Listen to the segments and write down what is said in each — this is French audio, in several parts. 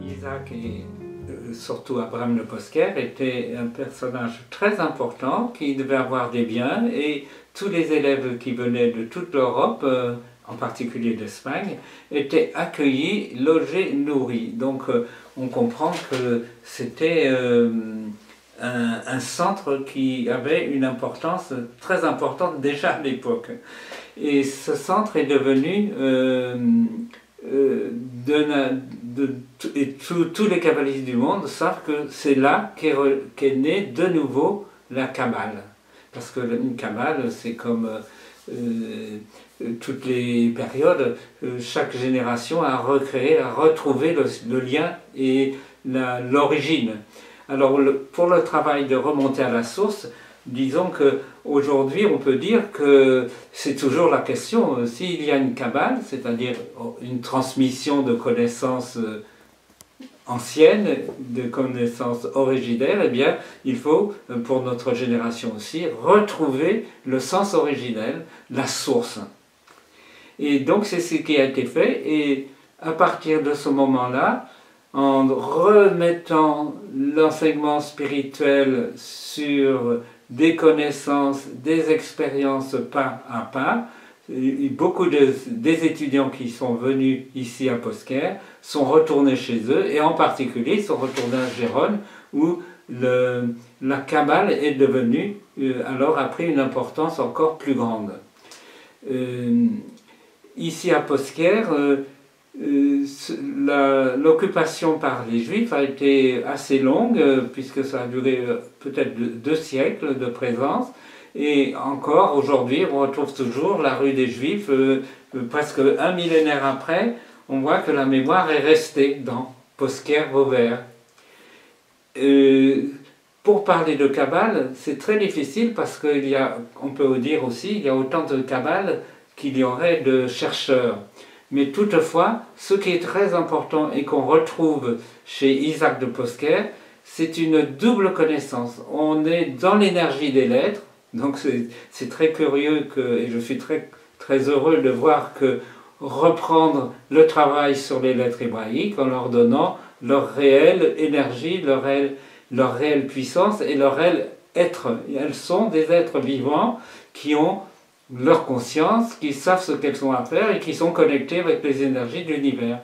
Isaac et surtout Abraham Le Posquer était un personnage très important qui devait avoir des biens, et tous les élèves qui venaient de toute l'Europe, en particulier d'Espagne, étaient accueillis, logés, nourris. Donc on comprend que c'était un centre qui avait une importance très importante déjà à l'époque. Et ce centre est devenu tous les kabbalistes du monde savent que c'est là qu'est née de nouveau la Kabbale. Parce que une Kabbale, c'est comme toutes les périodes, chaque génération a recréé, a retrouvé le lien et l'origine. Alors pour le travail de remonter à la source, disons qu'aujourd'hui on peut dire que c'est toujours la question, s'il y a une Kabbale, c'est-à-dire une transmission de connaissances anciennes, de connaissances originelles, eh bien il faut, pour notre génération aussi, retrouver le sens originel, la source. Et donc c'est ce qui a été fait, et à partir de ce moment-là, en remettant l'enseignement spirituel sur des connaissances, des expériences pas à pas, beaucoup des étudiants qui sont venus ici à Posquer sont retournés chez eux, et en particulier sont retournés à Gérone, où la Kabbale est devenue, alors a pris une importance encore plus grande. Ici à Posquer, l'occupation par les Juifs a été assez longue, puisque ça a duré peut-être 2 siècles de présence, et encore aujourd'hui on retrouve toujours la rue des Juifs, presque un millénaire après, on voit que la mémoire est restée dans Posquer-Vauvert. Pour parler de Kabbale, c'est très difficile parce qu'il y a, on peut dire aussi, il y a autant de Kabbale qu'il y aurait de chercheurs. Mais toutefois, ce qui est très important et qu'on retrouve chez Isaac de Posquer, c'est une double connaissance. On est dans l'énergie des lettres, donc c'est très curieux, et je suis très heureux de voir que reprendre le travail sur les lettres hébraïques en leur donnant leur réelle énergie, leur réelle puissance et leur réel être. Elles sont des êtres vivants qui ont leur conscience, qui savent ce qu'elles ont à faire et qui sont connectés avec les énergies de l'univers.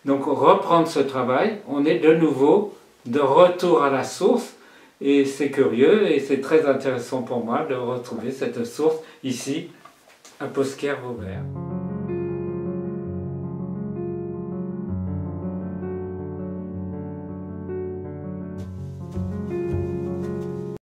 Donc reprendre ce travail, on est de nouveau de retour à la source, et c'est curieux et c'est très intéressant pour moi de retrouver cette source ici à Posquer-Vauvert.